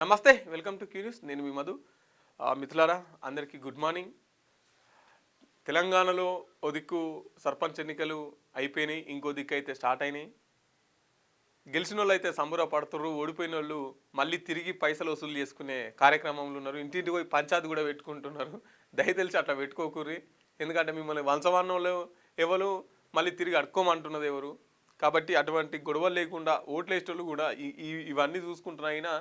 నమస్తే, welcome to curious. నేను మీ మధు. మిత్రులారా, అందరికీ గుడ్ మార్నింగ్. తెలంగాణలో ఓ దిక్కు సర్పంచ్ ఎన్నికలు అయిపోయినాయి, ఇంకో దిక్కు అయితే స్టార్ట్ అయినాయి. గెలిచిన వాళ్ళు అయితే సంబరపడుతున్నారు, ఓడిపోయిన వాళ్ళు మళ్ళీ తిరిగి పైసలు వసూలు చేసుకునే కార్యక్రమంలో ఉన్నారు. ఇంటింటికి పోయి పంచాయతీ కూడా పెట్టుకుంటున్నారు. దయతెలిసి అట్లా పెట్టుకోకూరి, ఎందుకంటే మిమ్మల్ని వంశవాన్నంలో ఎవరు మళ్ళీ తిరిగి అడుక్కోమంటున్నది ఎవరు. కాబట్టి అటువంటి గొడవలు లేకుండా ఓట్లు వేసేటోళ్ళు కూడా ఇవన్నీ చూసుకుంటున్నా.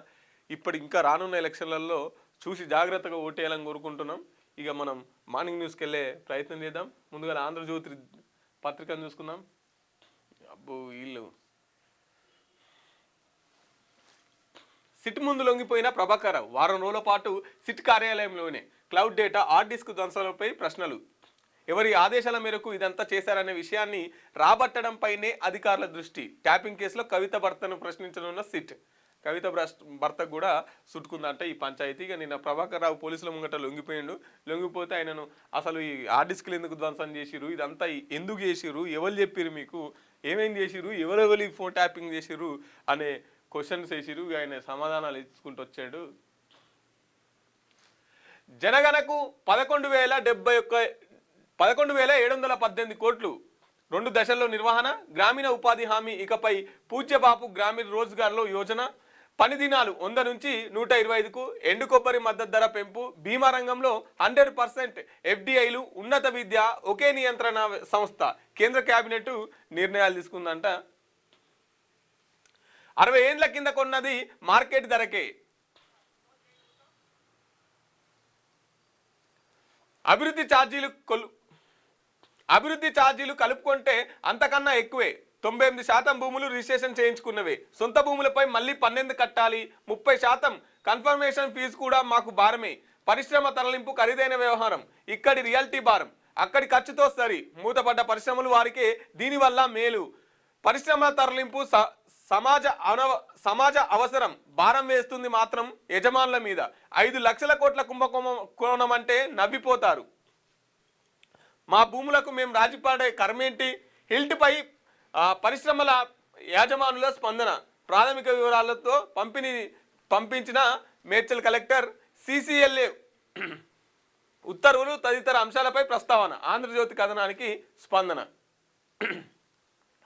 ఇప్పుడు ఇంకా రానున్న ఎలక్షన్లలో చూసి జాగ్రత్తగా ఓటేయాలని కోరుకుంటున్నాం. ఇక మనం మార్నింగ్ న్యూస్కి వెళ్ళే ప్రయత్నం చేద్దాం. ముందుగా ఆంధ్రజ్యోతి పత్రికను చూసుకుందాం. అబ్బో, వీళ్ళు సిట్ ముందు లొంగిపోయిన ప్రభాకర్ రావు. వారం రోజుల పాటు సిట్ కార్యాలయంలోనే క్లౌడ్ డేటా హార్డ్ డిస్క్ ధ్వంసంపై ప్రశ్నలు. ఎవరి ఆదేశాల మేరకు ఇదంతా చేశారనే విషయాన్ని రాబట్టడంపైనే అధికారుల దృష్టి. ట్యాపింగ్ కేసులో కవిత భర్తను ప్రశ్నించనున్న సిట్. కవిత భర్తకు కూడా చుట్టుకుందంట ఈ పంచాయతీగా. నిన్న ప్రభాకర్ రావు పోలీసుల ముంగట లొంగిపోతే ఆయనను అసలు ఈ హార్డ్ డిస్క్లు ఎందుకు ధ్వంసం చేసిరు, ఇదంతా ఎందుకు చేసిరు, ఎవరు చెప్పిరు, మీకు ఏమేం చేసిరు, ఎవరెవరి ఫోన్ ట్యాపింగ్ చేసిరు అనే క్వశ్చన్స్ వేసిరు. ఆయన సమాధానాలు ఇచ్చుకుంటూ వచ్చాడు. జనగణకు 11,718 కోట్లు, 2 దశల్లో నిర్వహణ. గ్రామీణ ఉపాధి హామీ ఇకపై పూజ్యబాపు గ్రామీణ రోజ్గార్లో యోజన. పని దినాలు 100 నుంచి 125కు. ఎండు కొబ్బరి మద్దతు ధర పెంపు. బీమా రంగంలో 100% ఎఫ్డిఐలు. ఉన్నత విద్య ఒకే నియంత్రణ సంస్థ. కేంద్ర కేబినెట్ నిర్ణయాలు తీసుకుందంట. 60 ఏండ్ల కింద కొన్నది మార్కెట్ ధరకే. అభివృద్ధి ఛార్జీలు కలుపుకుంటే అంతకన్నా ఎక్కువే. 98% భూములు రిజిస్ట్రేషన్ చేయించుకున్నవే. సొంత భూములపై మళ్ళీ 12 కట్టాలి. 30% కన్ఫర్మేషన్ ఫీజు కూడా మాకు భారమే. పరిశ్రమ తరలింపు ఖరీదైన వ్యవహారం. ఇక్కడి రియాలిటీ భారం, అక్కడి ఖర్చుతో సరి. మూతపడ్డ పరిశ్రమలు వారికే దీనివల్ల మేలు. పరిశ్రమ తరలింపు సమాజ అవసరం. భారం వేస్తుంది మాత్రం యజమానుల మీద. 5 లక్షల కోట్ల కుంభకోణం అంటే నవ్విపోతారు. మా భూములకు మేము రాజీపడే కర్మేంటి? హిల్ట్పై పరిశ్రమల యాజమానుల స్పందన. ప్రాథమిక వివరాలతో పంపించిన మేడ్చల్ కలెక్టర్. సిసిఎల్ఏ ఉత్తర్వులు తదితర అంశాలపై ప్రస్తావన. ఆంధ్రజ్యోతి కథనానికి స్పందన.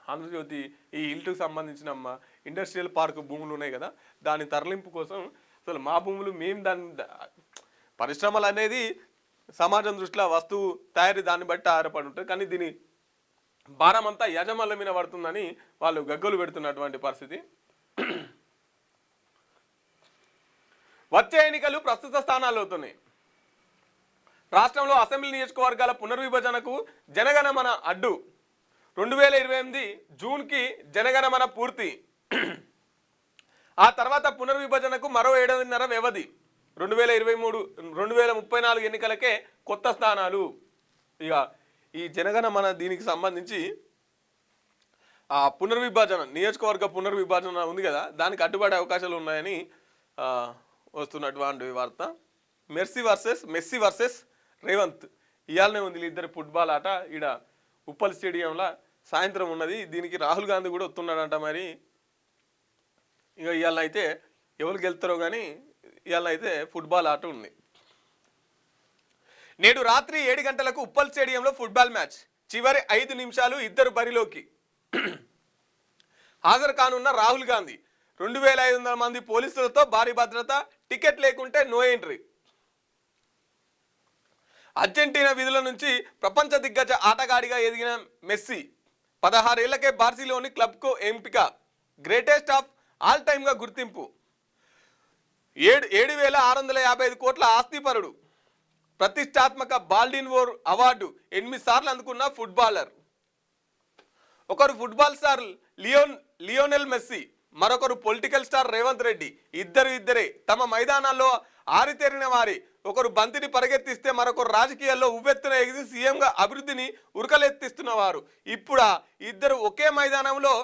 ఆంధ్రజ్యోతి ఈ హిల్ట్కు సంబంధించిన ఇండస్ట్రియల్ పార్క్ భూములు ఉన్నాయి కదా, దాని తరలింపు కోసం అసలు మా భూములు మేము పరిశ్రమలు అనేది సమాజం దృష్టిలో వస్తువు తయారీ దాన్ని బట్టి ఆధారపడి ఉంటుంది. కానీ దీని భారం అంతా యజమానుల మీద పడుతుందని వాళ్ళు గగ్గలు పెడుతున్నటువంటి పరిస్థితి. వచ్చే ఎన్నికలు ప్రస్తుత స్థానాలు అవుతున్నాయి. రాష్ట్రంలో అసెంబ్లీ నియోజకవర్గాల పునర్విభజనకు జనగణమన అడ్డు. 2028 జూన్కి జనగణమన పూర్తి. ఆ తర్వాత పునర్విభజనకు మరో 7.5 వ్యవధి. 2034 ఎన్నికలకే కొత్త స్థానాలు. ఇక ఈ జనగణమన దీనికి సంబంధించి ఆ పునర్విభజన, నియోజకవర్గ పునర్విభజన ఉంది కదా, దానికి అడ్డుపడే అవకాశాలు ఉన్నాయని వస్తున్నటువంటి వార్త. మెస్సీ వర్సెస్ రేవంత్ ఇవాళనే ఉంది ఇద్దరు ఫుట్బాల్ ఆట. ఈడ ఉప్పల్ స్టేడియంలో సాయంత్రం ఉన్నది. దీనికి రాహుల్ గాంధీ కూడా వస్తున్నాడంట. మరి ఇక ఇవాళ అయితే ఎవరు గెలుస్తారో కానీ ఇవాళ అయితే ఫుట్బాల్ ఆట ఉంది. నేడు రాత్రి 7 గంటలకు ఉప్పల్ స్టేడియంలో ఫుట్బాల్ మ్యాచ్. చివరి 5 నిమిషాలు ఇద్దరు బరిలోకి. హాజరు కానున్న రాహుల్ గాంధీ. 2500 మంది పోలీసులతో భారీ భద్రత. టికెట్ లేకుంటే నో ఎంట్రీ. అర్జెంటీనా విధుల నుంచి ప్రపంచ దిగ్గజ ఆటగాడిగా ఎదిగిన మెస్సీ 16 ఏళ్లకే బార్సిలోని క్లబ్కు ఎంపిక. గ్రేటెస్ట్ ఆఫ్ ఆల్ టైమ్గా గుర్తింపు. 7,655 కోట్ల ఆస్తిపరుడు. ప్రతిష్టాత్మక బాల్డిన్ వోర్ అవార్డు 8 సార్లు అందుకున్న ఫుట్బాలర్. ఒకరు ఫుట్బాల్ స్టార్ లియోనెల్ మెస్సీ, మరొకరు పొలిటికల్ స్టార్ రేవంత్ రెడ్డి. ఇద్దరే తమ మైదానాల్లో ఆరితేరిన వారి. ఒకరు బంతిని పరిగెత్తిస్తే మరొకరు రాజకీయాల్లో ఉవ్వెత్తున ఎగిసి సీఎంగా అభివృద్ధిని ఉరకలెత్తిస్తున్నవారు. ఇప్పుడు ఇద్దరు ఒకే మైదానంలో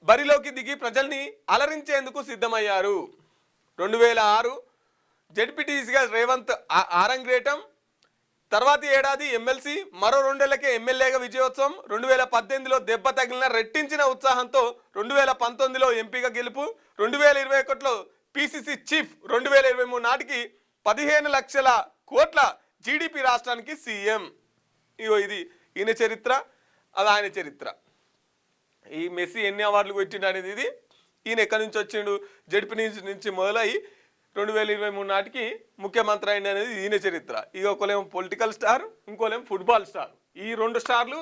బరిలోకి దిగి ప్రజల్ని అలరించేందుకు సిద్ధమయ్యారు. 2006 జెడ్పీటీసీగా రేవంత్ ఆరంగేటం. తర్వాతి ఏడాది ఎమ్మెల్సీ, మరో 2 ఏళ్లకే ఎమ్మెల్యేగా విజయోత్సవం. 2018లో దెబ్బ తగిలిన రెట్టించిన ఉత్సాహంతో 2019లో ఎంపీగా గెలుపు. 2021లో పిసిసి చీఫ్ 2023 నాటికి 15 లక్షల కోట్ల జీడిపి రాష్ట్రానికి సీఎం. ఇగో ఇది ఈయన చరిత్ర, అది ఆయన చరిత్ర. ఈ మెస్సీ ఎన్ని అవార్డులు పెట్టిండు అనేది ఇది ఈయన ఎక్కడి నుంచి వచ్చిండు, జడ్పీ నుంచి మొదలై 2023 నాటికి ముఖ్యమంత్రి అయింది అనేది ఈయన చరిత్ర. ఇక ఒకలేమో పొలిటికల్ స్టార్, ఇంకోలేమో ఫుట్బాల్ స్టార్. ఈ 2 స్టార్లు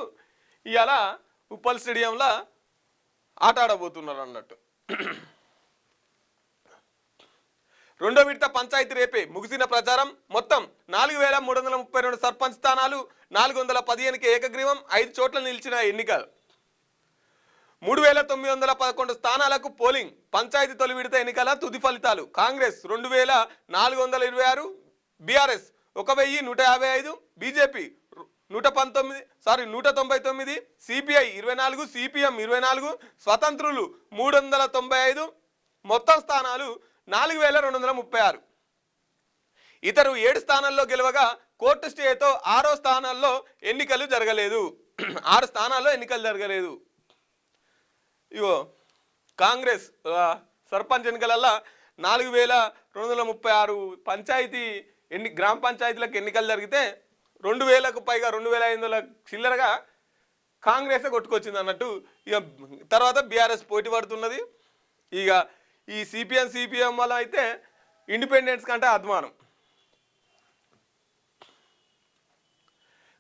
ఇవాళ ఉప్పల్ స్టేడియంలో ఆట ఆడబోతున్నారు అన్నట్టు. రెండో విడత పంచాయతీ రేపే ముగిసిన ప్రచారం. మొత్తం 4332 సర్పంచ్ స్థానాలు, 415కి ఏకగ్రీవం, 5 చోట్ల నిలిచిన ఎన్నికలు, 3911 స్థానాలకు పోలింగ్. పంచాయతీ తొలి విడత ఎన్నికల తుది ఫలితాలు. Congress 2426, BRS 1155, BJP 199, CPI 24, CPM 24, స్వతంత్రులు 395. మొత్తం స్థానాలు 4236. ఇతరు 7 స్థానాల్లో గెలవగా కోర్టు స్టేతో 6 స్థానాల్లో ఎన్నికలు జరగలేదు. 6 స్థానాల్లో ఎన్నికలు జరగలేదు. ఇగో కాంగ్రెస్ సర్పంచ్ ఎన్నికలల్లో 4236 పంచాయతీ గ్రామ పంచాయతీలకు ఎన్నికలు జరిగితే 2000కు పైగా 2500 చిల్లరగా కాంగ్రెసే కొట్టుకొచ్చింది అన్నట్టు. ఇక తర్వాత బీఆర్ఎస్ పోటీ పడుతున్నది. ఇక ఈ సిపిఎం వల్ల అయితే ఇండిపెండెన్స్ కంటే అధ్వానం.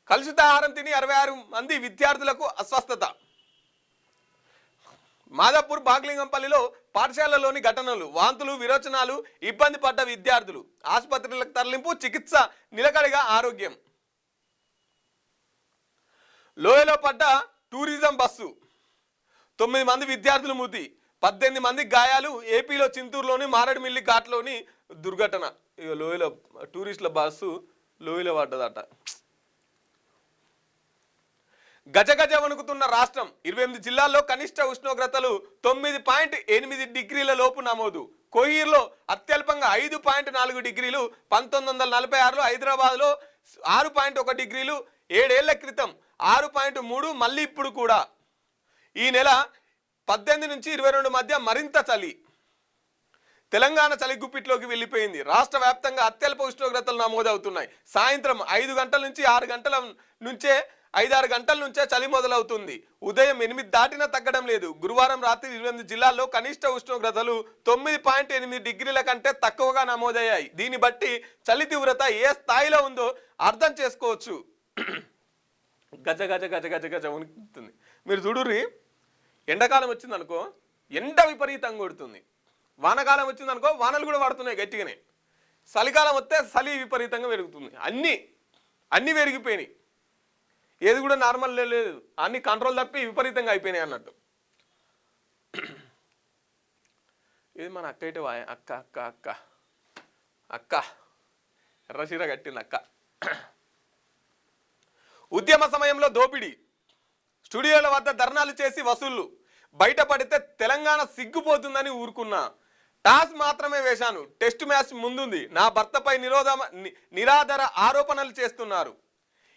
కలుషిత ఆహారం తిని 66 మంది విద్యార్థులకు అస్వస్థత. మాదాపూర్ బాగ్లింగంపల్లిలో పాఠశాలలోని ఘటనలు, వాంతులు, విరోచనాలు, ఇబ్బంది పడ్డ విద్యార్థులు, ఆసుపత్రులకు తరలింపు, చికిత్స నిలకడగా ఆరోగ్యం. లోయలో పడ్డ టూరిజం బస్సు, 9 మంది విద్యార్థులు మృతి, 18 మందికి గాయాలు. ఏపీలో చింతూరులోని మారేడుమిల్లి ఘాట్లోని దుర్ఘటన. ఇక లోయలో టూరిస్టుల బస్సు లోయలో పడ్డదట. గజగజ వణుకుతున్న రాష్ట్రం. 28 జిల్లాల్లో కనిష్ట ఉష్ణోగ్రతలు 9.8 డిగ్రీల లోపు నమోదు. కోహీర్లో అత్యల్పంగా 5.4 డిగ్రీలు, 1946లో హైదరాబాద్లో 6.1 డిగ్రీలు, 7 ఏళ్ల క్రితం 6.3, మళ్ళీ ఇప్పుడు కూడా. ఈ నెల 18 నుంచి 22 మధ్య మరింత చలి. తెలంగాణ చలి గుప్పిట్లోకి వెళ్ళిపోయింది. రాష్ట్ర వ్యాప్తంగా అత్యల్ప ఉష్ణోగ్రతలు నమోదవుతున్నాయి. సాయంత్రం 5 గంటల నుంచి 6 గంటల నుంచే 5-6 గంటల నుంచే చలి మొదలవుతుంది. ఉదయం 8 దాటినా తగ్గడం లేదు. గురువారం రాత్రి 28 జిల్లాల్లో కనిష్ట ఉష్ణోగ్రతలు 9.8 డిగ్రీల కంటే తక్కువగా నమోదయ్యాయి. దీన్ని బట్టి చలి తీవ్రత ఏ స్థాయిలో ఉందో అర్థం చేసుకోవచ్చు. గజ గజ గజ గజ గజ ఉనికిస్తుంది. మీరు చూడుర్రి, ఎండాకాలం వచ్చిందనుకో ఎండ విపరీతంగా కొడుతుంది. వానకాలం వచ్చిందనుకో వానలు కూడా పడుతున్నాయి గట్టిగానే. చలికాలం వస్తే చలి విపరీతంగా పెరుగుతుంది. అన్నీ పెరిగిపోయినాయి. ఏది కూడా నార్మల్ లేదు. అన్ని కంట్రోల్ తప్పి విపరీతంగా అయిపోయినాయి అన్నట్టు. ఇది మన అక్క అయితే అక్క అక్క అక్క అక్క ఎర్రచీర కట్టింది అక్క. ఉద్యమ సమయంలో దోపిడీ. స్టూడియోల వద్ద ధర్నాలు చేసి వసూళ్లు. బయటపడితే తెలంగాణ సిగ్గుపోతుందని ఊరుకున్నా. టాస్ మాత్రమే వేశాను. టెస్ట్ మ్యాచ్ ముందుంది. నా భర్తపై నిరాధార ఆరోపణలు చేస్తున్నారు.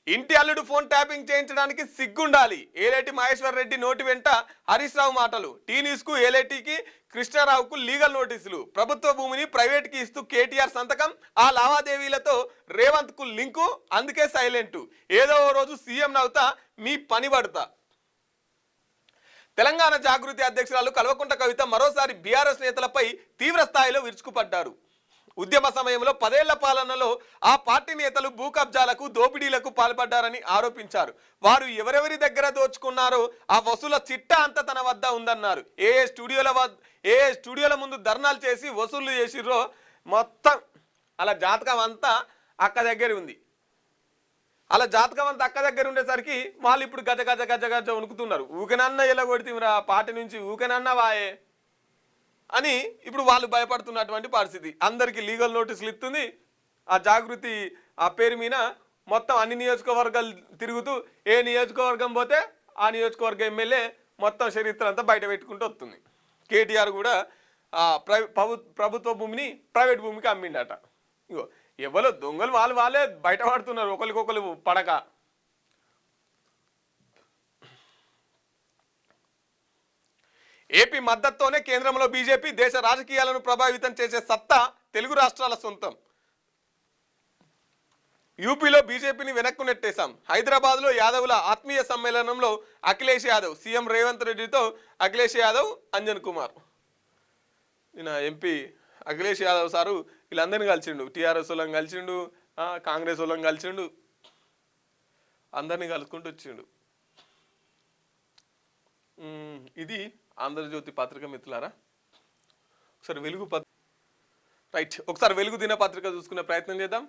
ఇంటి అల్లుడు ఫోన్ ట్యాపింగ్ చేయించడానికి సిగ్గుండాలి. ఏలేటి మహేశ్వర్ రెడ్డి నోటి వెంట హరీష్ రావు మాటలు. టీ న్యూస్కు, ఏలేటికి, కృష్ణారావుకు లీగల్ నోటీసులు. ప్రభుత్వ భూమిని ప్రైవేట్కి ఇస్తూ కేటీఆర్ సంతకం. ఆ లావాదేవీలతో రేవంత్కు లింకు. అందుకే సైలెంటు. ఏదో ఓ రోజు సీఎం నవ్వుతా, మీ పని పడతా. తెలంగాణ జాగృతి అధ్యక్షురాలు కల్వకుంట్ల కవిత మరోసారి బీఆర్ఎస్ నేతలపై తీవ్ర స్థాయిలో విరుచుకుపడ్డారు. ఉద్యమ సమయంలో 10 ఏళ్ల పాలనలో ఆ పార్టీ నేతలు భూ కబ్జాలకు, దోపిడీలకు పాల్పడ్డారని ఆరోపించారు. వారు ఎవరెవరి దగ్గర దోచుకున్నారో ఆ వసూల చిట్టా అంతా తన వద్ద ఉందన్నారు. ఏ స్టూడియోల ముందు ధర్నాలు చేసి వసూళ్లు చేసిర్రో మొత్తం అలా జాతకం అంతా అక్క దగ్గర ఉంది. అలా జాతకం అంతా అక్క దగ్గర ఉండేసరికి వాళ్ళు ఇప్పుడు గజ గజ గజ గజ వణుకుతున్నారు. ఊకెనన్నా ఎలా కొడితేరా పార్టీ నుంచి, ఊకెనన్నా వాయే అని ఇప్పుడు వాళ్ళు భయపడుతున్నటువంటి పరిస్థితి. అందరికీ లీగల్ నోటీసులు ఇస్తుంది ఆ జాగృతి. ఆ పేరు మీద మొత్తం అన్ని నియోజకవర్గాలు తిరుగుతూ ఏ నియోజకవర్గం పోతే ఆ నియోజకవర్గ ఎమ్మెల్యే మొత్తం చరిత్ర అంతా బయట పెట్టుకుంటూ వస్తుంది. కేటీఆర్ కూడా ప్రభుత్వ భూమిని ప్రైవేట్ భూమికి అమ్మిండట. ఇగో ఎవరో దొంగలు వాళ్ళే బయటపడుతున్నారు ఒకరికొకరు పడక. ఏపీ మద్దతుతోనే కేంద్రంలో బీజేపీ, దేశ రాజకీయాలను ప్రభావితం చేసే సత్తా తెలుగు రాష్ట్రాల సొంతం. యూపీలో బీజేపీని వెనక్కు నెట్టేశాం. హైదరాబాద్లో యాదవుల ఆత్మీయ సమ్మేళనంలో అఖిలేష్ యాదవ్, సీఎం రేవంత్ రెడ్డితో అఖిలేష్ యాదవ్, అంజన్ కుమార్. ఈయన ఎంపీ అఖిలేష్ యాదవ్ సారు వీళ్ళందరినీ కలిసిండు. టీఆర్ఎస్ వాళ్ళని కలిసిండు, కాంగ్రెస్ వాళ్ళని కలిసిండు, అందరినీ కలుసుకుంటూ వచ్చిండు. ఇది ఆంధ్రజ్యోతి పత్రిక మిత్రులారా. ఒకసారి వెలుగు దినపత్రిక చూసుకునే ప్రయత్నం చేద్దాం.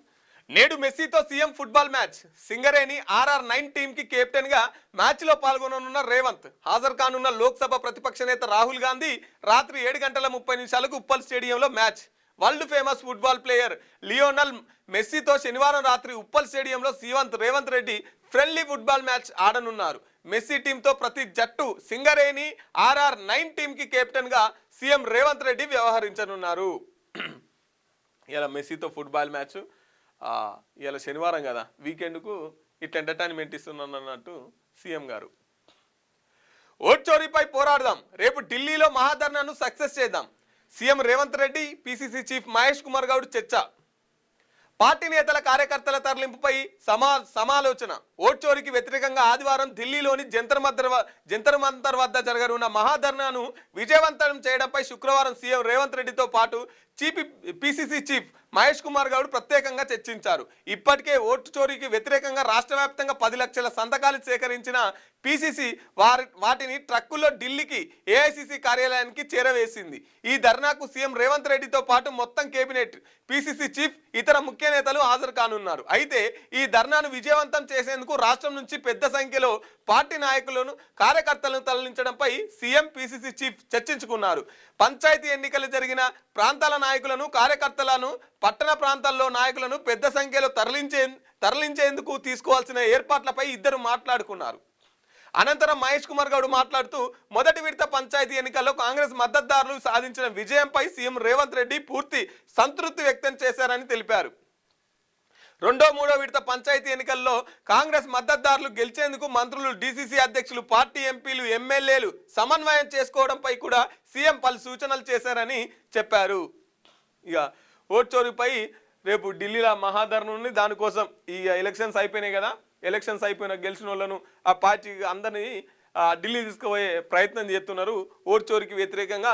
నేడు మెస్సీతో CM football match. Singareni RR9 team కి కెప్టెన్ గా మ్యాచ్ లో పాల్గొననున్న రేవంత్. హాజరు కానున్న లోక్సభ ప్రతిపక్ష నేత రాహుల్ గాంధీ. రాత్రి 7:30 ఉప్పల్ స్టేడియంలో మ్యాచ్. World famous football player Lionel మెస్సీతో శనివారం రాత్రి ఉప్పల్ స్టేడియంలో CM Revanth Reddy friendly football match ఆడనున్నారు. మెస్సీ టీంతో ప్రతి జట్టు సింగరేణి RR9 టీమ్ కి కెప్టెన్ గా సీఎం రేవంత్ రెడ్డి వ్యవహరించనున్నారు. ఇలా మెస్సీతో ఫుట్బాల్ మ్యాచ్. ఇలా శనివారం కదా, వీకెండ్కు ఇట్లా ఎంటర్టైన్మెంట్ ఇస్తున్నాను అన్నట్టు సీఎం గారు. ఓట్ చోరీపై పోరాడదాం. రేపు ఢిల్లీలో మహాధర్నాను సక్సెస్ చేద్దాం. CM Revanth Reddy, PCC chief Mahesh Kumar Goud చర్చ. పార్టీ నేతల కార్యకర్తల తరలింపుపై సమాలోచన. ఓట్ చోరీకి వ్యతిరేకంగా ఆదివారం ఢిల్లీలోని జంతర్ మంతర్ వద్ద జరగనున్న మహాధర్నాను విజయవంతం చేయడంపై శుక్రవారం సీఎం రేవంత్ రెడ్డితో పాటు పిసిసి చీఫ్ మహేష్ కుమార్ గౌడ్ ప్రత్యేకంగా చర్చించారు. ఇప్పటికే ఓటు చోరీకి వ్యతిరేకంగా రాష్ట్ర వ్యాప్తంగా 10 లక్షల సంతకాలు సేకరించిన పిసిసి వాటిని ట్రక్కుల్లో ఢిల్లీకి ఏఐసిసి కార్యాలయానికి చేరవేసింది. ఈ ధర్నాకు సీఎం రేవంత్ రెడ్డితో పాటు మొత్తం కేబినెట్, పిసిసి చీఫ్, ఇతర ముఖ్య నేతలు హాజరు కానున్నారు. అయితే ఈ ధర్నాను విజయవంతం చేసేందుకు రాష్ట్రం నుంచి పెద్ద సంఖ్యలో పార్టీ నాయకులను, కార్యకర్తలను తరలించడంపై సీఎం, పిసిసి చీఫ్ చర్చించుకున్నారు. పంచాయతీ ఎన్నికలు జరిగిన ప్రాంతాల నాయకులను, కార్యకర్తలను, పట్టణ ప్రాంతాల్లో నాయకులను పెద్ద సంఖ్యలో తరలించేందుకు తీసుకోవాల్సిన ఏర్పాట్లపై ఇద్దరు మాట్లాడుకున్నారు. అనంతరం మహేష్ కుమార్ గౌడ్ మాట్లాడుతూ మొదటి విడత పంచాయతీ ఎన్నికల్లో కాంగ్రెస్ మద్దతుదారులు సాధించిన విజయంపై సీఎం రేవంత్ రెడ్డి పూర్తి సంతృప్తి వ్యక్తం చేశారని తెలిపారు. రెండో మూడో విడత పంచాయతీ ఎన్నికల్లో కాంగ్రెస్ మద్దతుదారులు గెలిచేందుకు మంత్రులు, డీసీసీ అధ్యక్షులు, పార్టీ ఎంపీలు, ఎమ్మెల్యేలు సమన్వయం చేసుకోవడంపై కూడా సీఎం పలు సూచనలు చేశారని చెప్పారు. ఇక ఓట్ చోరీపై రేపు ఢిల్లీలో మహాధర్నా ఉంది. దానికోసం ఈ ఎలక్షన్స్ అయిపోయినాయి కదా, ఎలక్షన్స్ అయిపోయిన గెలిచిన వాళ్ళను ఆ పార్టీ అందరినీ ఢిల్లీ తీసుకుపోయే ప్రయత్నం చేస్తున్నారు. ఓట్ చోరీకి వ్యతిరేకంగా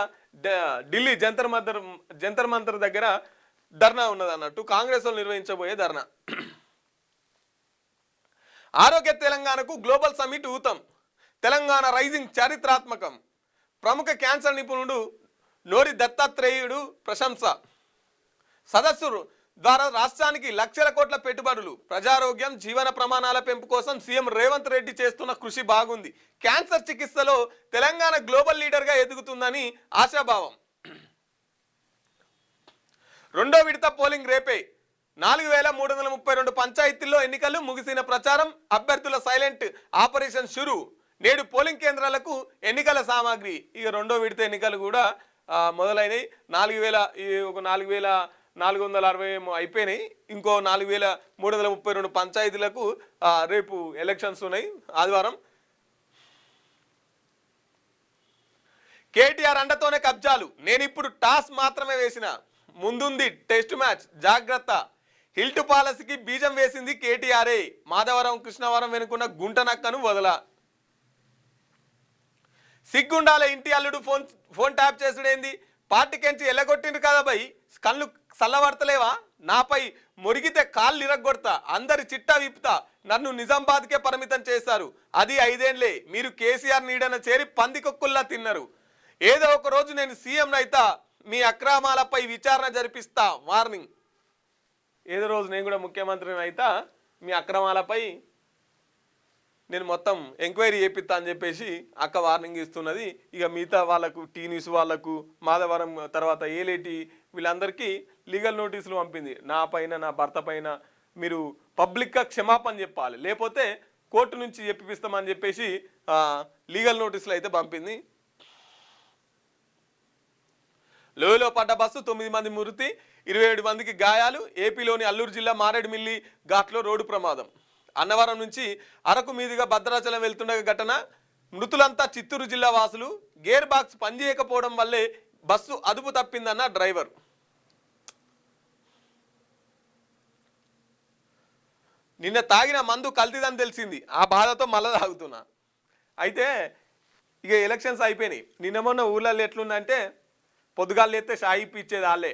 ఢిల్లీ జంతర్ మంతర్ దగ్గర ధర్నా ఉన్నది అన్నట్టు, కాంగ్రెస్ వాళ్ళు నిర్వహించబోయే ధర్నా. ఆరోగ్య తెలంగాణకు గ్లోబల్ సమిట్ ఊతం. తెలంగాణ రైజింగ్ చారిత్రాత్మకం. ప్రముఖ క్యాన్సర్ నిపుణుడు నోరి దత్తాత్రేయుడు ప్రశంస. సదస్సు ద్వారా రాష్ట్రానికి లక్షల కోట్ల పెట్టుబడులు. ప్రజారోగ్యం, జీవన ప్రమాణాల పెంపు కోసం సీఎం రేవంత్ రెడ్డి చేస్తున్న కృషి బాగుంది. క్యాన్సర్ చికిత్సలో తెలంగాణ గ్లోబల్ లీడర్గా ఎదుగుతుందని ఆశాభావం. రెండో విడత పోలింగ్ రేపే. 4332 పంచాయతీల్లో ఎన్నికలు ముగిసిన ప్రచారం. అభ్యర్థుల సైలెంట్ ఆపరేషన్ షురు. నేడు పోలింగ్ కేంద్రాలకు ఎన్నికల సామాగ్రి. ఇక రెండో విడత ఎన్నికలు కూడా మొదలైనవి. 4460 ఏమో అయిపోయినాయి. ఇంకో 4332 పంచాయతీలకు రేపు ఎలక్షన్స్ ఉన్నాయి ఆదివారం. కేటీఆర్ అండతోనే కబ్జాలు. నేను ఇప్పుడు టాస్ మాత్రమే వేసిన, ముందుంది టెస్ట్ మ్యాచ్, జాగ్రత్త. హిల్ట్ పాలసీకి బీజం వేసింది కేటీఆర్ఏ. మాధవరం, కృష్ణవరం వెనుకున్న గుంట నక్కను వదల. సిగ్గుండాల ఇంటి అల్లుడు ఫోన్ ట్యాప్ చేసుడేంది? పార్టీకెంచి ఎల్లగొట్టిండు కదా భయ్, కళ్ళు చల్లబడతలేవా? నాపై మొరిగితే కాళ్ళు ఇరగొడతా, అందరి చిట్టా విప్పుతా. నన్ను నిజామాబాద్కే పరిమితం చేశారు. అది 5 ఏళ్లే. మీరు కేసీఆర్ నీడన చేరి పందికొక్కుల్లా తిన్నారు. ఏదో ఒక రోజు నేను సీఎం అయితా, మీ అక్రమాలపై విచారణ జరిపిస్తా. వార్నింగ్. ఏదో రోజు నేను కూడా ముఖ్యమంత్రిని అయితా, మీ అక్రమాలపై నేను మొత్తం ఎంక్వైరీ చేపిస్తా అని చెప్పేసి అక్క వార్నింగ్ ఇస్తున్నది. ఇక మిగతా వాళ్ళకు, టీ న్యూస్ వాళ్ళకు, మాధవరం తర్వాత ఏలేటి వీళ్ళందరికీ లీగల్ నోటీసులు పంపింది. నా పైన, నా భర్త పైన మీరు పబ్లిక్గా క్షమాపణ చెప్పాలి, లేకపోతే కోర్టు నుంచి చెప్పిస్తామని చెప్పేసి లీగల్ నోటీసులు అయితే పంపింది. లోయలో పడ్డ బస్సు 9 మంది మృతి, 27 మందికి గాయాలు. ఏపీలోని అల్లూరు జిల్లా మారేడుమిల్లి ఘాట్లో రోడ్డు ప్రమాదం. అన్నవరం నుంచి అరకు మీదుగా భద్రాచలం వెళ్తుండగా ఘటన. మృతులంతా చిత్తూరు జిల్లా వాసులు. గేర్ బాక్స్ పనిచేయకపోవడం వల్లే బస్సు అదుపు తప్పిందన్న డ్రైవర్. నిన్న తాగిన మందు కల్తీదని తెలిసింది, ఆ బాధతో మళ్ళా తాగుతున్నా. అయితే ఇక ఎలక్షన్స్ అయిపోయినాయి. నిన్న మొన్న ఊళ్ళల్లో ఎట్లుందంటే పొద్దుగాలు లేస్తే షాయి ఇప్పించేది వాళ్ళే,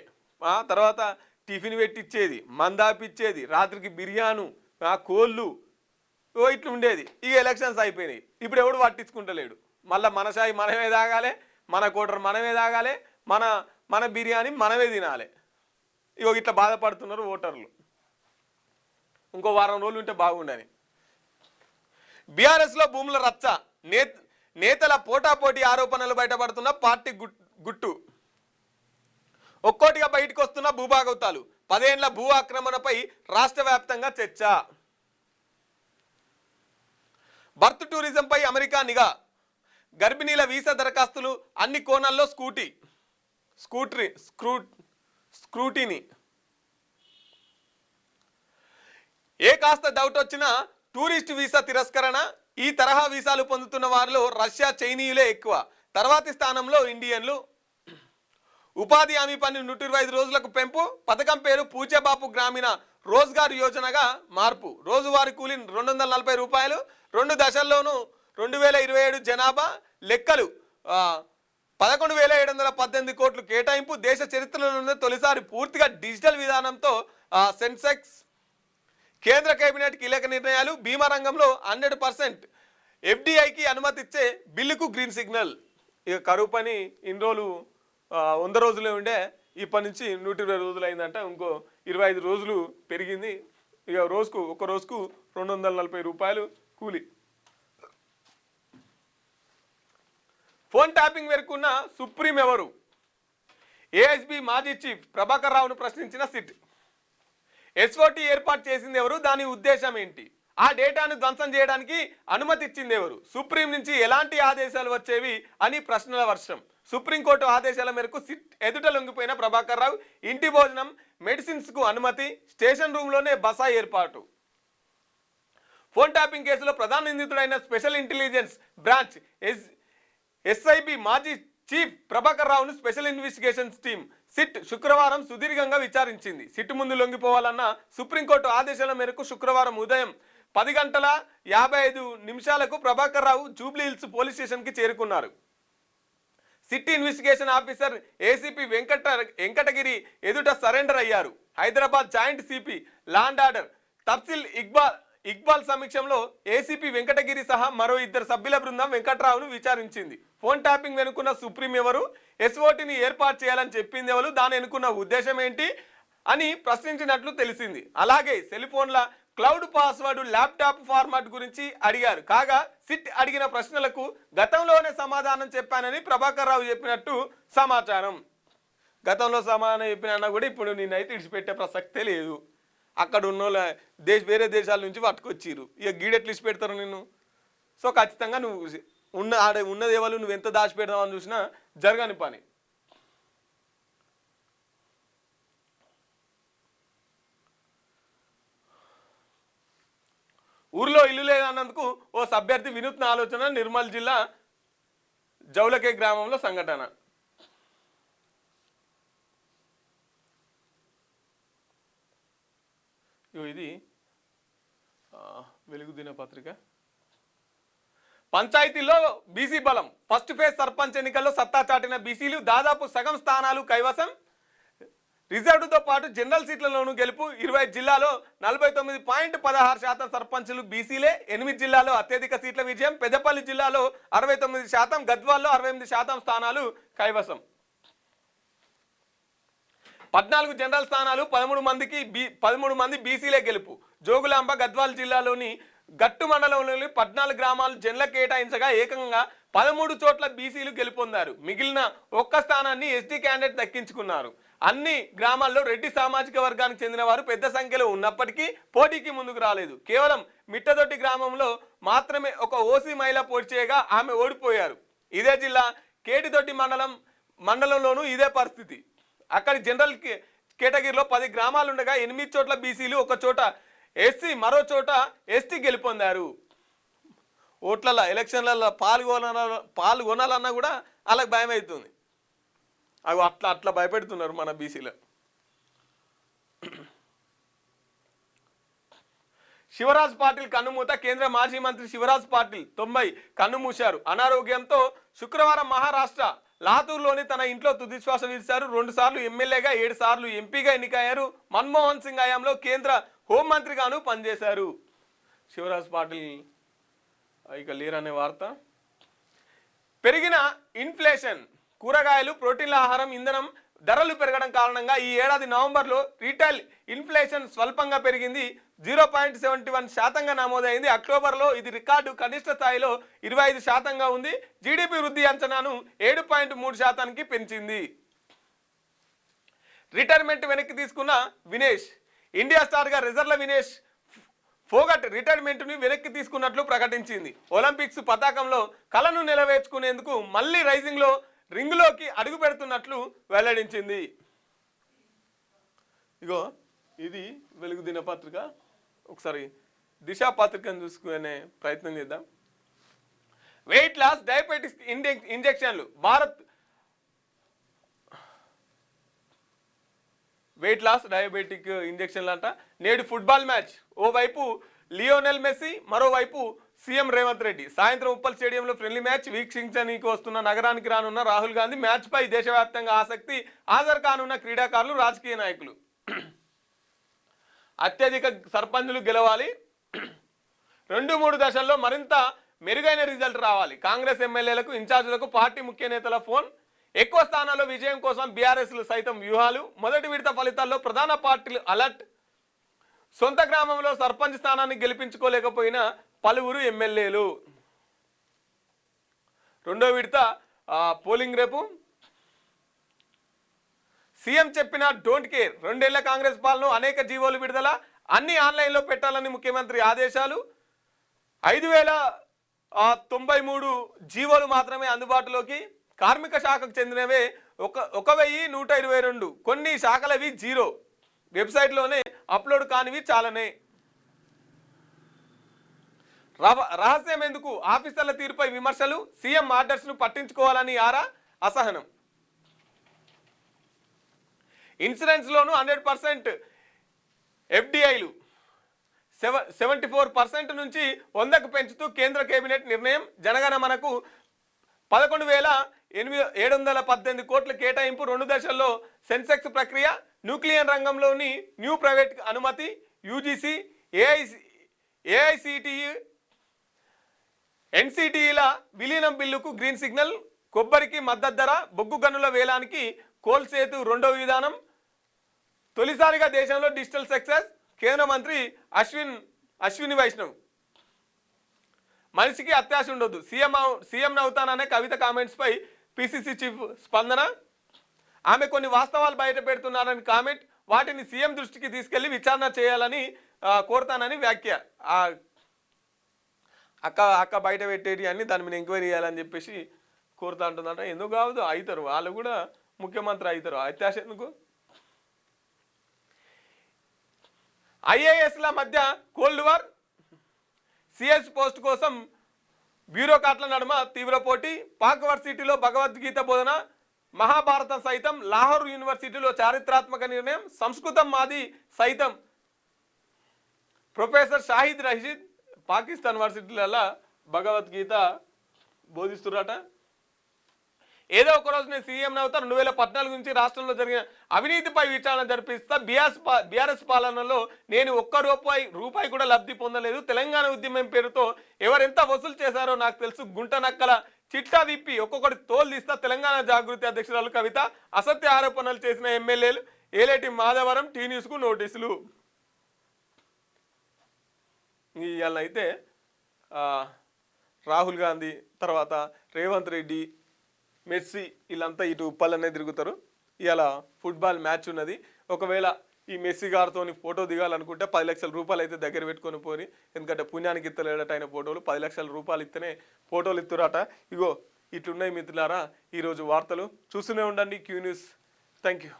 తర్వాత టిఫిన్ పెట్టిచ్చేది, మందాపిచ్చేది, రాత్రికి బిర్యాను, కోళ్ళు, ఇట్లా ఉండేది. ఇక ఎలక్షన్స్ అయిపోయినాయి. ఇప్పుడు ఎవడు పట్టించుకుంటలేడు. మళ్ళీ మన షాయి మనమే తాగాలి, మన కోటర్ మనమే తాగాలి, మన మన బిర్యానీ మనమే తినాలి. ఇగో ఇట్లా బాధపడుతున్నారు ఓటర్లు. ఇంకో వారం రోజులు ఉంటే బాగుండని. బీఆర్ఎస్లో భూముల రచ్చ, నేతల పోటాపోటీ ఆరోపణలు బయటపడుతున్న పార్టీ గుట్టు. ఒక్కోటిగా బయటకు వస్తున్న భూభాగవతాలు. 10 ఏళ్ల భూ ఆక్రమణపై రాష్ట్ర వ్యాప్తంగా చర్చ. బర్త్ టూరిజంపై అమెరికా నిఘా. గర్భిణీల వీసా దరఖాస్తులు అన్ని కోణాల్లో స్క్రూటినీ. కాస్త డౌట్ వచ్చినా టూరిస్ట్ వీసా తిరస్కరణ. ఈ తరహా వీసాలు పొందుతున్న వారిలో రష్యా, చైనీయులే ఎక్కువ. తర్వాతి స్థానంలో ఇండియన్లు. ఉపాధి హామీ పని 125 రోజులకు పెంపు. పథకం పేరు పూచేబాపు గ్రామీణ రోజ్గార్ యోజనగా మార్పు. రోజువారీ కూలీ 240 రూపాయలు. 2 దశల్లోనూ 2027 జనాభా లెక్కలు 11,718 కోట్లు కేటాయింపు. దేశ చరిత్రలోనే తొలిసారి పూర్తిగా డిజిటల్ విధానంతో సెన్సెక్స్. కేంద్ర కేబినెట్ కీలక నిర్ణయాలు. బీమా రంగంలో 100% ఎఫ్డిఐకి అనుమతి ఇచ్చే బిల్లుకు గ్రీన్ సిగ్నల్. ఇక కరువు పని ఇన్ని రోజులు 100 రోజులే ఉండే, ఇప్పటి నుంచి 120 రోజులు అయిందంట. ఇంకో 25 రోజులు పెరిగింది. ఇక ఒక రోజుకు 240 రూపాయలు కూలి. ఫోన్ ట్యాపింగ్ వెనుకున్న సుప్రీం ఎవరు? ఏఎస్బీ మాజీ చీఫ్ ప్రభాకర్ రావును ప్రశ్నించిన సిట్. ఎస్ఓటీ ఏర్పాటు చేసింది ఎవరు? దాని ఉద్దేశం ఏంటి? ఆ డేటాను ధ్వంసం చేయడానికి అనుమతి ఇచ్చింది ఎవరు? సుప్రీం నుంచి ఎలాంటి ఆదేశాలు వచ్చేవి అని ప్రశ్నల వర్షం. సుప్రీంకోర్టు ఆదేశాల మేరకు సిట్ ఎదుట లొంగిపోయిన ప్రభాకర్ రావు ఇంటి భోజనం, మెడిసిన్స్ కు అనుమతి, స్టేషన్ రూమ్లోనే బస ఏర్పాటు. ఫోన్ ట్యాపింగ్ కేసులో ప్రధాన నిందితుడైన స్పెషల్ ఇంటెలిజెన్స్ బ్రాంచ్ ఎస్ఐబి మాజీ చీఫ్ ప్రభాకర్ రావును స్పెషల్ ఇన్వెస్టిగేషన్స్ టీం సిట్ శుక్రవారం సుదీర్ఘంగా విచారించింది. సిట్ ముందు లొంగిపోవాలన్న సుప్రీంకోర్టు ఆదేశాల మేరకు శుక్రవారం ఉదయం 10:55 ప్రభాకర్ రావు జూబ్లీహిల్స్ పోలీస్ స్టేషన్ కి చేరుకున్నారు. SIT investigation officer ACP Venkatagiri ఎదుట సరెండర్ అయ్యారు. Hyderabad joint CP law and order Tafsil Iqbal సమీక్షంలో ఏసీపీ వెంకటగిరి సహా మరో 2 సభ్యుల బృందం వెంకట్రావును విచారించింది. ఫోన్ ట్యాపింగ్ వెనుకున్న సుప్రీం ఎవరు? ఎస్ఓటీని ఏర్పాటు చేయాలని చెప్పింది ఎవరు? దాని వెనుకున్న ఉద్దేశం ఏంటి అని ప్రశ్నించినట్లు తెలిసింది. అలాగే సెల్ ఫోన్ల క్లౌడ్ పాస్వర్డ్, ల్యాప్టాప్ ఫార్మాట్ గురించి అడిగారు. కాగా సిట్ అడిగిన ప్రశ్నలకు గతంలోనే సమాధానం చెప్పానని ప్రభాకర్ రావు చెప్పినట్టు సమాచారం. గతంలో సమాధానం చెప్పినా కూడా ఇప్పుడు నిన్నైతే ఇడిచిపెట్టే ప్రసక్తే లేదు. అక్కడ ఉన్న వేరే దేశాల నుంచి పట్టుకొచ్చిర్రు. ఇక గీడెట్లు ఇచ్చి పెడతారు నిన్ను. సో ఖచ్చితంగా నువ్వు ఉన్నది ఎవరు, నువ్వు ఎంత దాచిపెడదామని చూసినా జరగని పని. ఊర్లో ఇల్లు లేదన్నందుకు ఓ అభ్యర్థి వినూత్న ఆలోచన. నిర్మల్ జిల్లా జౌలకే గ్రామంలో సంఘటన. ఇది వెలుగు దినపత్రిక. పంచాయతీల్లో బీసీ బలం. ఫస్ట్ ఫేజ్ సర్పంచ్ ఎన్నికల్లో సత్తా చాటిన బీసీలు దాదాపు సగం స్థానాలు కైవసం. రిజర్వ్డ్తో పాటు జనరల్ సీట్లలోనూ గెలుపు. 20 జిల్లాలో 49.16% సర్పంచులు బీసీలే. 8 జిల్లాలో అత్యధిక సీట్ల విజయం. పెద్దపల్లి జిల్లాలో 69%, గద్వాల్లో 68% స్థానాలు కైవసం. 14 జనరల్ స్థానాలు, 13 మంది బీసీలే గెలుపు. జోగులాంబ గద్వాల్ జిల్లాలోని గట్టు మండలంలోని 14 గ్రామాలు జన్ల కేటాయించగా ఏకంగా 13 చోట్ల బీసీలు గెలుపొందారు. మిగిలిన ఒక్క స్థానాన్ని ఎస్టీ క్యాండిడేట్ దక్కించుకున్నారు. అన్ని గ్రామాల్లో రెడ్డి సామాజిక వర్గానికి చెందిన వారు పెద్ద సంఖ్యలో ఉన్నప్పటికీ పోటీకి ముందుకు రాలేదు. కేవలం మిట్టదొడ్డి గ్రామంలో మాత్రమే ఒక ఓసీ మహిళ పోటీ చేయగా ఆమె ఓడిపోయారు. ఇదే జిల్లా కేటిదొడ్డి మండలంలోనూ ఇదే పరిస్థితి. అక్కడి జనరల్ కేటగిరీలో 10 గ్రామాలుండగా 8 చోట్ల బీసీలు, ఒక చోట ఎస్సీ, మరో చోట ఎస్టీ గెలుపొందారు. ఓట్లలో ఎలక్షన్లలో పాల్గొనాలన్నా కూడా వాళ్ళకి భయం అవుతుంది. అవి అట్లా భయపెడుతున్నారు మన బీసీలో. శివరాజ్ పాటిల్ కన్నుమూత. కేంద్ర మాజీ మంత్రి శివరాజ్ పాటిల్ 90 కన్నుమూశారు. అనారోగ్యంతో శుక్రవారం మహారాష్ట్ర లాతూర్లోని తన ఇంట్లో తుదిశ్వాస విడిచారు. 2 సార్లు ఎమ్మెల్యేగా 7 సార్లు ఎంపీగా ఎన్నికయ్యారు. మన్మోహన్ సింగ్ హయాంలో కేంద్ర హోంమంత్రిగాను పనిచేశారు. శివరాజ్ పాటిల్ ఇక లేరనే వార్త. పెరిగిన ఇన్ఫ్లేషన్, కూరగాయలు, ప్రోటీన్ల ఆహారం, ఇంధనం ధరలు పెరగడం కారణంగా ఈ ఏడాది నవంబర్లో రీటైల్ ఇన్ఫ్లేషన్ స్వల్పంగా పెరిగింది. 0.71% నమోదైంది. అక్టోబర్లో ఇది రికార్డు కనిష్ట స్థాయిలో 25% ఉంది. జీడీపీ వృద్ధి అంచనాను 7.3%కి పెంచింది. రిటైర్మెంట్ వెనక్కి తీసుకున్న వినేష్. ఇండియా స్టార్గా రిజర్వ్ల వినేష్ ఫోగట్ రిటైర్మెంట్ని వెనక్కి తీసుకున్నట్లు ప్రకటించింది. ఒలింపిక్స్ పతాకంలో కలను నెరవేర్చుకునేందుకు మళ్ళీ రింగ్లోకి అడుగు పెడుతున్నట్లు వెల్లడించింది. ఇగో ఇది వెలుగు దినపత్రిక. ఒకసారి దిశా పత్రికను చూసుకునే ప్రయత్నం చేద్దాం. వెయిట్ లాస్ డయాబెటిస్ ఇంజెక్షన్లు భారత్. వెయిట్ లాస్ డయాబెటిక్ ఇంజెక్షన్లు అంట. నేడు ఫుట్బాల్ మ్యాచ్. ఓవైపు లియోనెల్ మెస్సీ, మరోవైపు సీఎం రేవంత్ రెడ్డి. సాయంత్రం ఉప్పల్ స్టేడియంలో ఫ్రెండ్లీ మ్యాచ్ వీక్షించడానికి వస్తున్న నగరానికి రానున్న రాహుల్ గాంధీ. మ్యాచ్పై దేశవ్యాప్తంగా ఆసక్తి. హాజరు కానున్న క్రీడాకారులు, రాజకీయ నాయకులు. అత్యధిక సర్పంచులు గెలవాలి. 2-3 దశల్లో మరింత మెరుగైన రిజల్ట్ రావాలి. కాంగ్రెస్ ఎమ్మెల్యేలకు, ఇన్ఛార్జీలకు పార్టీ ముఖ్య నేతల ఫోన్. ఎక్కువ స్థానాల్లో విజయం కోసం బీఆర్ఎస్లు సైతం వ్యూహాలు. మొదటి విడత ఫలితాల్లో ప్రధాన పార్టీలు అలర్ట్. సొంత గ్రామంలో సర్పంచ్ స్థానాన్ని గెలిపించుకోలేకపోయిన పలువురు ఎమ్మెల్యేలు. రెండో విడత పోలింగ్ రేపు. సీఎం చెప్పిన డోంట్ కేర్. 2 ఏళ్ల కాంగ్రెస్ పాలన, అనేక జీవోలు విడుదల, అన్ని ఆన్లైన్లో పెట్టాలని ముఖ్యమంత్రి ఆదేశాలు. 5093 జీవోలు మాత్రమే అందుబాటులోకి. కార్మిక శాఖకు చెందినవే 1122. కొన్ని శాఖలవి 0. వెబ్సైట్లోనే అప్లోడ్ కానివి చాలానే. రహస్యం ఎందుకు? ఆఫీసర్ల తీరుపై విమర్శలు. సీఎం ఆర్డర్స్ను పట్టించుకోవాలని అసహనం. ఇన్సూరెన్స్లోనూ 100% ఎఫ్డిఐలు 74% నుంచి 100కు పెంచుతూ కేంద్ర కేబినెట్ నిర్ణయం. జనగణమనకు 11,718 కోట్ల కేటాయింపు. 2 దశల్లో సెన్సెక్స్ ప్రక్రియ. న్యూక్లియర్ రంగంలోని న్యూ ప్రైవేట్ అనుమతి. యూజీసీ, ఏఐసిటిఈ, ఎన్సిటిఈల విలీనం బిల్లుకు గ్రీన్ సిగ్నల్. కొబ్బరికి మద్దతు ధర. బొగ్గు గనుల వేలానికి కోల్ సేతు రెండవ విధానం. తొలిసారిగా దేశంలో డిజిటల్ సక్సెస్. కేంద్ర మంత్రి అశ్విని వైష్ణవ్. మనిషికి అత్యాశ ఉండొద్దు, సీఎం అవుతాననే కవిత కామెంట్స్ పై పిసిసి చీఫ్ స్పందన. ఆమె కొన్ని వాస్తవాలు బయట పెడుతున్నారని కామెంట్. వాటిని సీఎం దృష్టికి తీసుకెళ్లి విచారణ చేయాలని కోరుతానని వ్యాఖ్య. అక్క బయట పెట్టేటి అని దాని మీద ఎంక్వైరీ చేయాలని చెప్పేసి కోరుతా ఉంటుందంట. ఎందుకు కావద్దు, అవుతారు వాళ్ళు కూడా ముఖ్యమంత్రి అవుతారు. అత్యాశ ఎందుకు? ఐఏఎస్ల మధ్య కోల్డ్ వార్. సిఎస్ పోస్ట్ కోసం బ్యూరోక్రాట్ల నడుమ తీవ్ర పోటీ. పాక్ వర్సిటీలో భగవద్గీత బోధన. మహాభారతం సైతం. లాహోర్ యూనివర్సిటీలో చారిత్రాత్మక నిర్ణయం. సంస్కృతం మాది సైతం. ప్రొఫెసర్ షాహిద్ రషీద్ పాకిస్తాన్ వర్సిటీలలో భగవద్గీత బోధిస్తున్నట. ఏదో ఒక రోజు నేను సీఎం అవుతా. 2014 నుంచి రాష్ట్రంలో జరిగిన అవినీతిపై విచారణ జరిపిస్తా. బీఆర్ఎస్ పాలనలో నేను ఒక్క రూపాయి కూడా లబ్ధి పొందలేదు. తెలంగాణ ఉద్యమం పేరుతో ఎవరెంత వసూలు చేశారో నాకు తెలుసు. గుంట నక్కల చిట్టా విప్పి ఒక్కొక్కటి తోలు తీస్తా. తెలంగాణ జాగృతి అధ్యక్షురాలు కవిత. అసత్య ఆరోపణలు చేసిన ఎమ్మెల్యేలు. ఏలేటి మాధవరం టీ న్యూస్కు నోటీసులు. ఇవాళ అయితే రాహుల్ గాంధీ తర్వాత రేవంత్ రెడ్డి, మెస్సీ వీళ్ళంతా ఇటు ఉప్పలనే తిరుగుతారు. ఇవాళ ఫుట్బాల్ మ్యాచ్ ఉన్నది. ఒకవేళ ఈ మెస్సీ గారితో ఫోటో దిగాలనుకుంటే 10 లక్షల రూపాయలు అయితే దగ్గర పెట్టుకొని పోని. ఎందుకంటే పుణ్యానికి ఇత్తలేడటైన ఫోటోలు 10 లక్షల రూపాయలు ఇస్తేనే ఫోటోలు ఇస్తురాట. ఇగో ఇట్లున్నాయి మిత్రులారా ఈరోజు వార్తలు. చూస్తూనే ఉండండి క్యూ న్యూస్. Thank you.